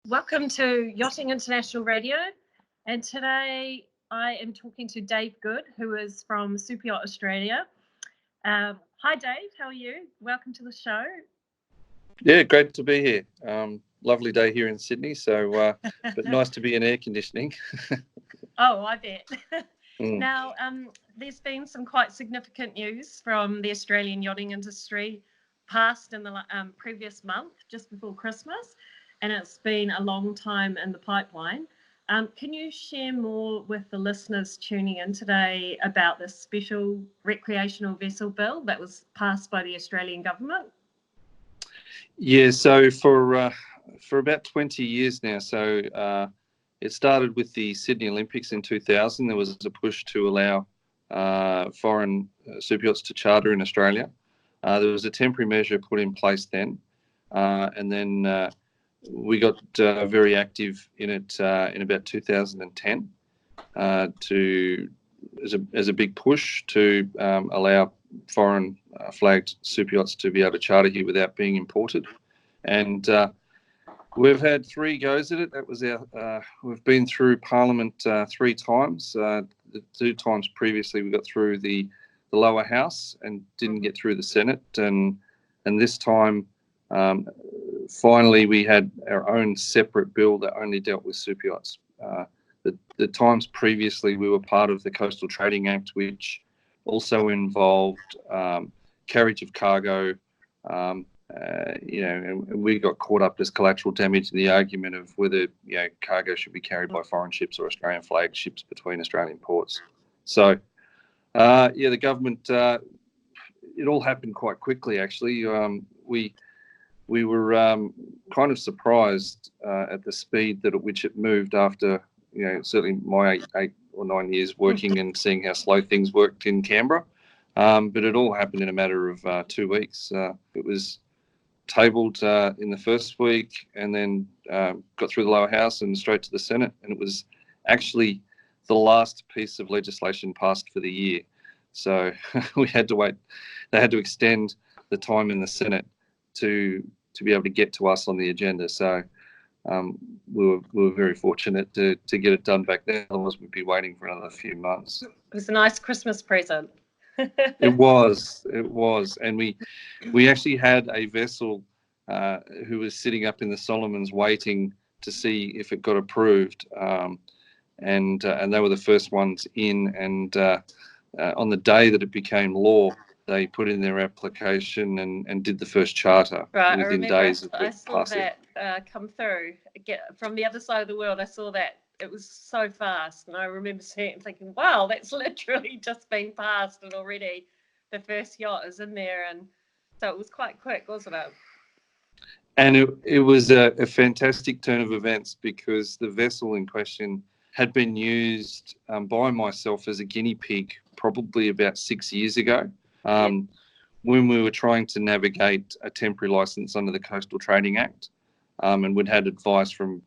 Welcome to Yachting International Radio, and today I am talking to Dave Good, who is from Superyacht Australia. Hi Dave, how are you? Welcome to the show. Yeah, great to be here. Lovely day here in Sydney, so but nice to be in air conditioning. Oh, I bet. Now, there's been some quite significant news from the Australian yachting industry passed in the previous month, just before Christmas, and it's been a long time in the pipeline. Can you share more with the listeners tuning in today about this special recreational vessel bill that was passed by the Australian government? Yeah, so for about 20 years now, it started with the Sydney Olympics in 2000. There was a push to allow foreign superyachts to charter in Australia. There was a temporary measure put in place then, and then we got very active in it in about 2010 as a big push to allow foreign flagged superyachts to be able to charter here without being imported. And we've had 3 goes at it. That was we've been through Parliament 3 times. The 2 times previously we got through the lower house and didn't get through the Senate. And this time, finally, we had our own separate bill that only dealt with superyachts. The times previously we were part of the Coastal Trading Act, which also involved carriage of cargo. And we got caught up as collateral damage in the argument of whether cargo should be carried by foreign ships or Australian flagged ships between Australian ports. So the government, it all happened quite quickly actually. We were kind of surprised at the speed at which it moved after certainly my 8 or 9 years working and seeing how slow things worked in Canberra. But it all happened in a matter of 2 weeks. It was tabled in the first week and then got through the lower house and straight to the Senate. And it was actually the last piece of legislation passed for the year. So we had to wait. They had to extend the time in the Senate to be able to get to us on the agenda. So we were very fortunate to get it done back then. Otherwise, we'd be waiting for another few months. It was a nice Christmas present. It was, and we actually had a vessel who was sitting up in the Solomons waiting to see if it got approved, and they were the first ones in. And on the day that it became law, they put in their application and did the first charter within days of I saw that come through. From the other side of the world, I saw that. It was so fast, and I remember seeing it and thinking, wow, that's literally just been passed and already the first yacht is in there. And so it was quite quick, wasn't it? And it was a fantastic turn of events because the vessel in question had been used by myself as a guinea pig probably about 6 years ago when we were trying to navigate a temporary licence under the Coastal Trading Act, and we'd had advice from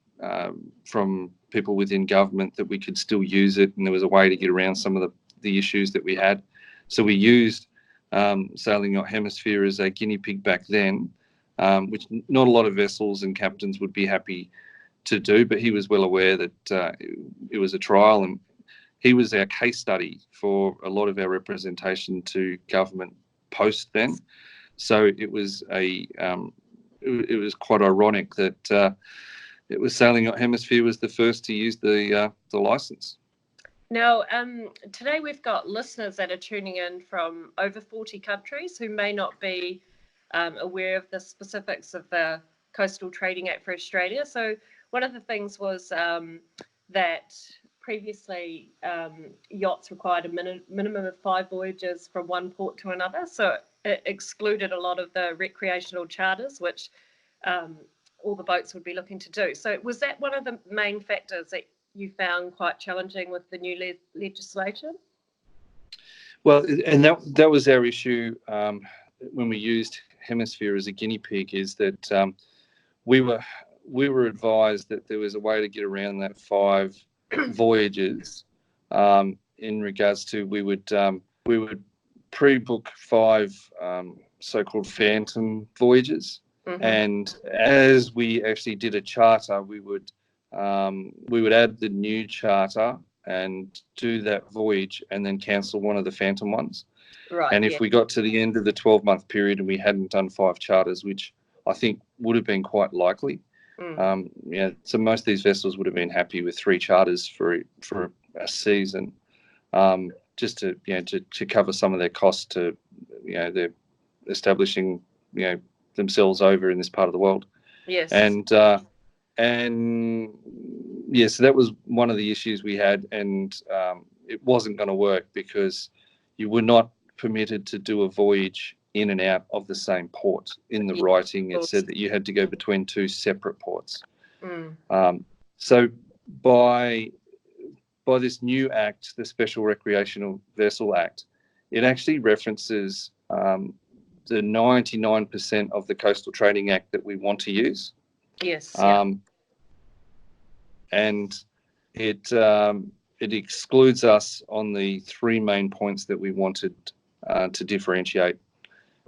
people within government that we could still use it, and there was a way to get around some of the issues that we had. So we used Sailing Yacht Hemisphere as a guinea pig back then, which not a lot of vessels and captains would be happy to do, but he was well aware that it was a trial, and he was our case study for a lot of our representation to government post then. So it was it was quite ironic that it was Sailing Yacht Hemisphere was the first to use the licence. Now, today we've got listeners that are tuning in from over 40 countries who may not be aware of the specifics of the Coastal Trading Act for Australia. So one of the things was that previously yachts required a minimum of 5 voyages from one port to another. So it excluded a lot of the recreational charters, which all the boats would be looking to do. So was that one of the main factors that you found quite challenging with the new legislation? Well, and that was our issue when we used Hemisphere as a guinea pig, is that we were advised that there was a way to get around that 5 voyages in regards to we would pre-book 5 so-called phantom voyages. Mm-hmm. And as we actually did a charter, we would add the new charter and do that voyage and then cancel one of the phantom ones. Right. And if we got to the end of the 12-month period and we hadn't done 5 charters, which I think would have been quite likely, so most of these vessels would have been happy with 3 charters for a season, just to cover some of their costs to, they're establishing, themselves over in this part of the world. Yes. And yeah, so that was one of the issues we had, and it wasn't going to work because you were not permitted to do a voyage in and out of the same port. In the writing, it said that you had to go between 2 separate ports. So by this new act, the Special Recreational Vessel Act, it actually references the 99% of the Coastal Trading Act that we want to use. Yes. And it excludes us on the 3 main points that we wanted to differentiate.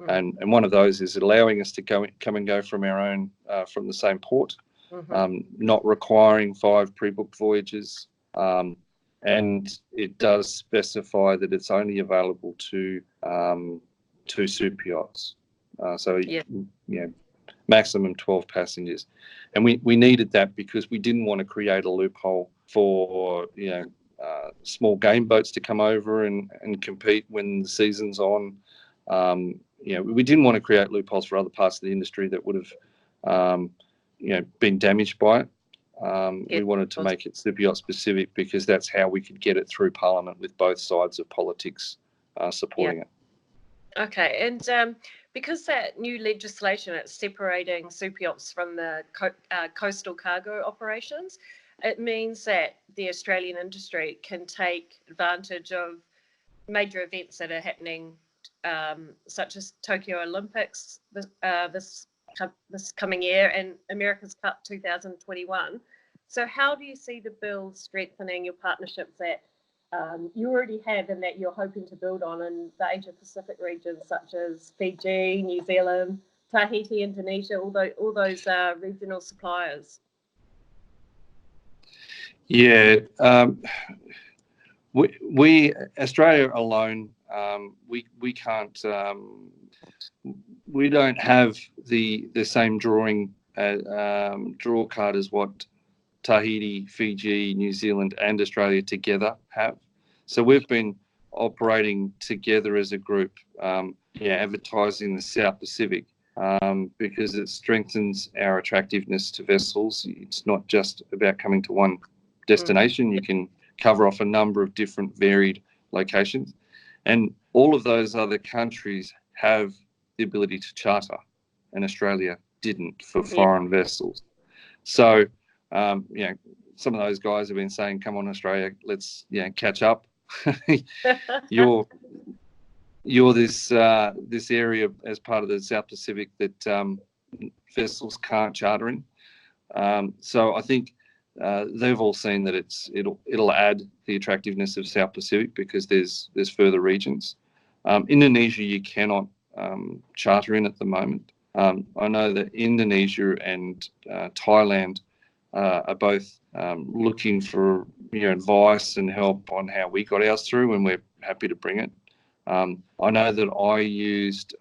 And one of those is allowing us to come and go from our own, from the same port, not requiring 5 pre-booked voyages. And it does specify that it's only available to 2 super yachts. Maximum 12 passengers. And we needed that because we didn't want to create a loophole for, small game boats to come over and compete when the season's on. We didn't want to create loopholes for other parts of the industry that would have, been damaged by it. We wanted to make it super yacht specific because that's how we could get it through Parliament with both sides of politics supporting it. Okay, and because that new legislation, it's separating super yachts from the coastal cargo operations, it means that the Australian industry can take advantage of major events that are happening, such as Tokyo Olympics this coming year and America's Cup 2021. So how do you see the bill strengthening your partnerships that you already have and that you're hoping to build on in the Asia Pacific regions, such as Fiji, New Zealand, Tahiti, Indonesia, all those regional suppliers? Yeah, we Australia alone, we can't. We don't have the same draw card as what Tahiti, Fiji, New Zealand, and Australia together have. So we've been operating together as a group, advertising the South Pacific because it strengthens our attractiveness to vessels. It's not just about coming to one destination. You can cover off a number of different varied locations. And all of those other countries have the ability to charter, and Australia didn't for foreign vessels. So, some of those guys have been saying, come on, Australia, let's catch up. You're this area as part of the South Pacific that vessels can't charter in. So I think they've all seen that it'll add the attractiveness of South Pacific because there's further regions. Indonesia you cannot charter in at the moment. I know that Indonesia and Thailand are both looking for advice and help on how we got ours through, and we're happy to bring it. I know that I used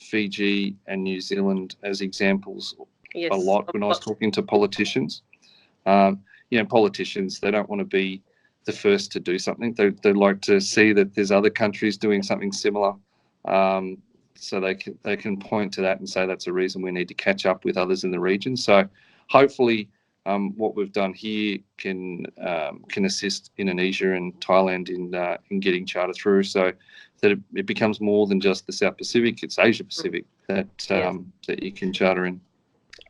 Fiji and New Zealand as examples a lot when I was talking to politicians. Politicians, they don't want to be the first to do something. They like to see that there's other countries doing something similar, so they can point to that and say that's a reason we need to catch up with others in the region. So hopefully what we've done here can assist Indonesia and Thailand in getting charter through, so that it becomes more than just the South Pacific. It's Asia Pacific that you can charter in.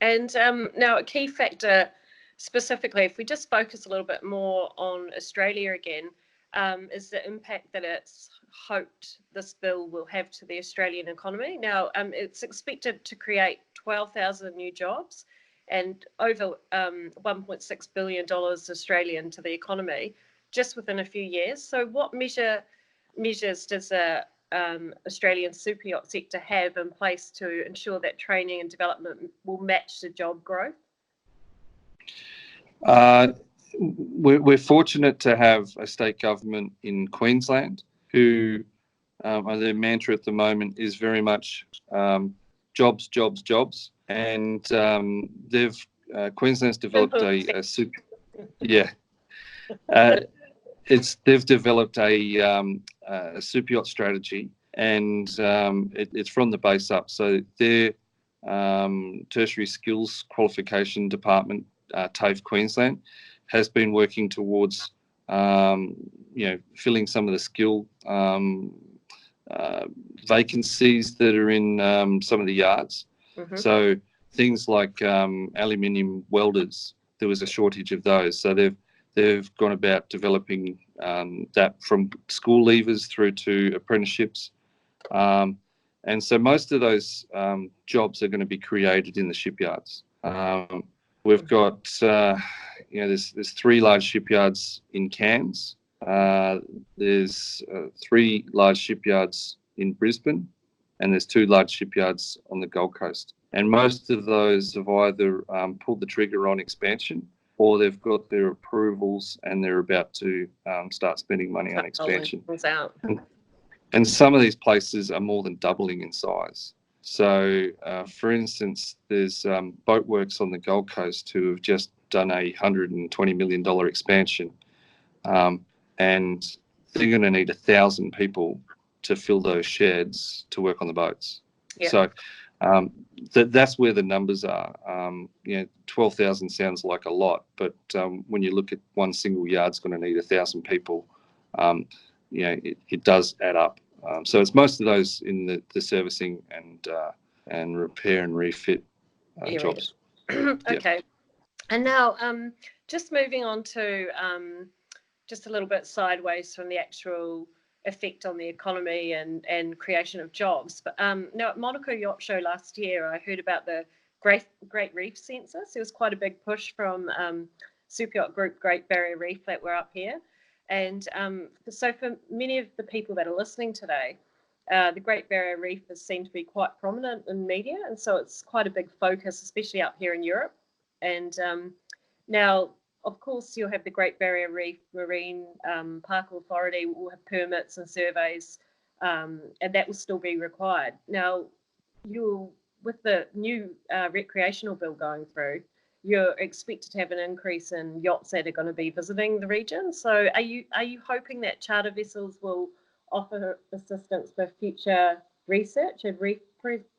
And now a key factor specifically, if we just focus a little bit more on Australia again, is the impact that it's hoped this bill will have to the Australian economy. Now, it's expected to create 12,000 new jobs and over $1.6 billion Australian to the economy just within a few years. So what measures does the Australian superyacht sector have in place to ensure that training and development will match the job growth? We're fortunate to have a state government in Queensland who their mantra at the moment is very much jobs, jobs, jobs, and Queensland's developed a super, yeah, they've developed a super yacht strategy, and it's from the base up. So their tertiary skills qualification department, TAFE Queensland, has been working towards filling some of the skill vacancies that are in some of the yards. Mm-hmm. So things like aluminium welders, there was a shortage of those. So they've gone about developing that from school leavers through to apprenticeships. And so most of those jobs are going to be created in the shipyards. We've got, there's 3 large shipyards in Cairns. There's 3 large shipyards in Brisbane, and there's 2 large shipyards on the Gold Coast. And most of those have either pulled the trigger on expansion, or they've got their approvals and they're about to start spending money on expansion. And some of these places are more than doubling in size. So, for instance, there's Boatworks on the Gold Coast who have just done a $120 million expansion, and they're going to need 1,000 people to fill those sheds to work on the boats. Yeah. So that's where the numbers are. 12,000 sounds like a lot, but when you look at one single yard's going to need 1,000 people, it does add up. So it's most of those in the servicing and repair and refit jobs. Okay. Yep. And now just moving on to just a little bit sideways from the actual effect on the economy and creation of jobs. But now at Monaco Yacht Show last year, I heard about the Great Reef Census. There was quite a big push from Superyacht Group Great Barrier Reef that were up here. And so for many of the people that are listening today, the Great Barrier Reef has seemed to be quite prominent in media, and so it's quite a big focus, especially up here in Europe. And now, of course, you'll have the Great Barrier Reef Marine Park Authority will have permits and surveys, and that will still be required. Now, with the new recreational bill going through, you're expected to have an increase in yachts that are going to be visiting the region. So are you hoping that charter vessels will offer assistance for future research and reef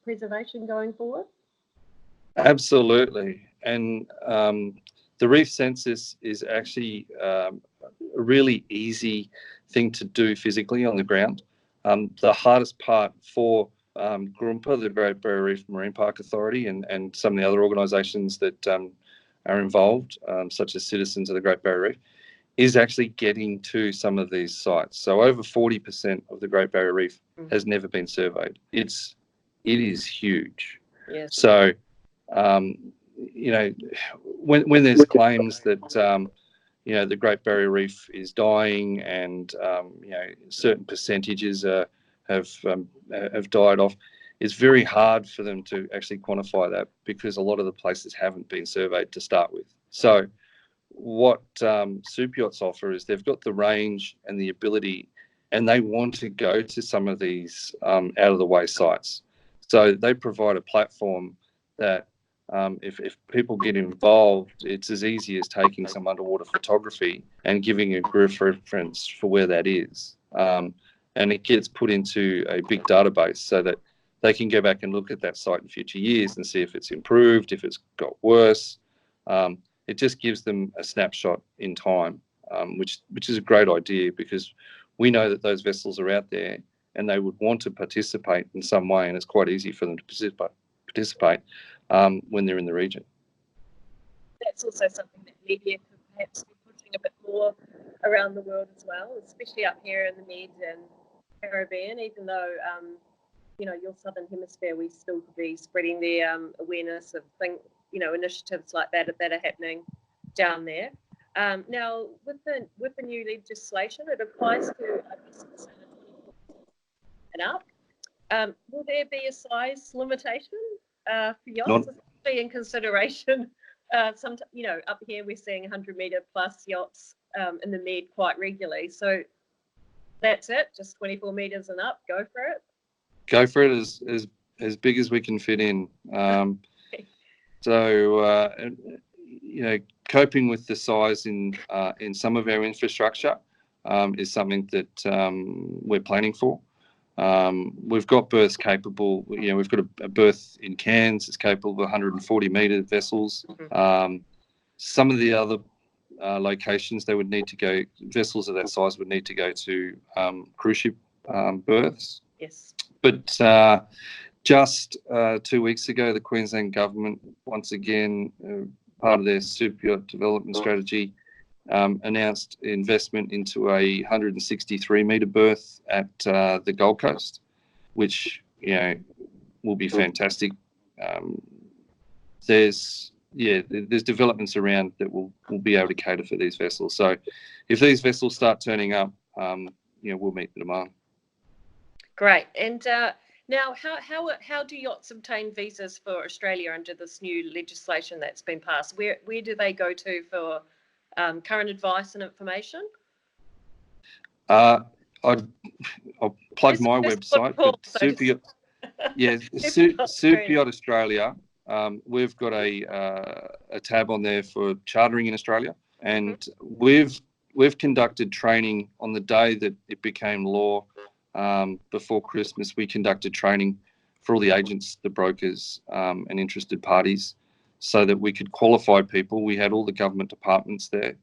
preservation going forward? Absolutely. And the Reef Census is actually a really easy thing to do physically on the ground. The hardest part for GRUMPA, the Great Barrier Reef Marine Park Authority, and some of the other organisations that are involved, such as Citizens of the Great Barrier Reef, is actually getting to some of these sites. So over 40% of the Great Barrier Reef has never been surveyed. It is huge. Yes. So, when there's claims that the Great Barrier Reef is dying and certain percentages have died off, it's very hard for them to actually quantify that because a lot of the places haven't been surveyed to start with. So what Superyachts offer is they've got the range and the ability, and they want to go to some of these out-of-the-way sites. So they provide a platform that if people get involved, it's as easy as taking some underwater photography and giving a reference for where that is. And it gets put into a big database so that they can go back and look at that site in future years and see if it's improved, if it's got worse. It just gives them a snapshot in time, which is a great idea because we know that those vessels are out there and they would want to participate in some way, and it's quite easy for them to participate when they're in the region. That's also something that media could perhaps be pushing a bit more around the world as well, especially up here in the Med and Caribbean, even though your southern hemisphere, we still could be spreading the awareness of initiatives like that are happening down there. Now, with the new legislation, it applies to a vessel, and up. Will there be a size limitation for yachts, Not, especially in consideration? Up here we're seeing 100-meter plus yachts in the Med quite regularly. So that's it, just 24 meters and up. Go for it. go for it as big as we can fit in. Coping with the size in some of our infrastructure is something that we're planning for. We've got berths capable. We've got a berth in Cairns that's capable of 140-meter vessels. Some of the other locations they would need to go, vessels of that size would need to go to cruise ship berths. Yes. But just 2 weeks ago, the Queensland government, once again, part of their Superyacht development strategy, announced investment into a 163-metre berth at the Gold Coast, which will be fantastic. There's developments around that will be able to cater for these vessels. So if these vessels start turning up, we'll meet the demand. Great. And now, how do yachts obtain visas for Australia under this new legislation that's been passed? Where do they go to for current advice and information? I'll plug my website, but Superyacht Australia. We've got a tab on there for chartering in Australia, and we've conducted training on the day that it became law. Before Christmas, we conducted training for all the agents, the brokers, and interested parties, so that we could qualify people. We had all the government departments there,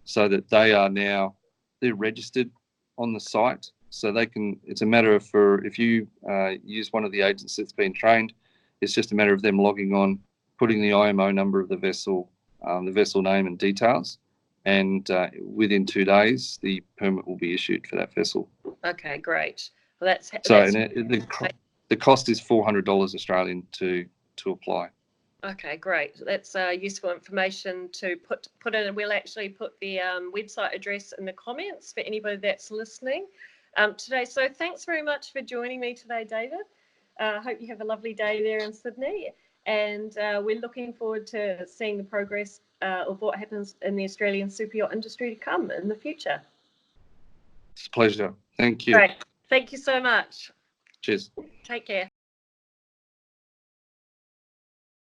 so that they're registered on the site, so they can. It's a matter of if you use one of the agents that's been trained, it's just a matter of them logging on, putting the IMO number of the vessel name and details, and within 2 days, the permit will be issued for that vessel. Okay, great. Well, the cost is $400 Australian to apply. Okay, great. That's useful information to put in. We'll actually put the website address in the comments for anybody that's listening today. So thanks very much for joining me today, David. I hope you have a lovely day there in Sydney, and we're looking forward to seeing the progress of what happens in the Australian superyacht industry to come in the future. It's a pleasure. Thank you. Great. Thank you so much. Cheers. Take care.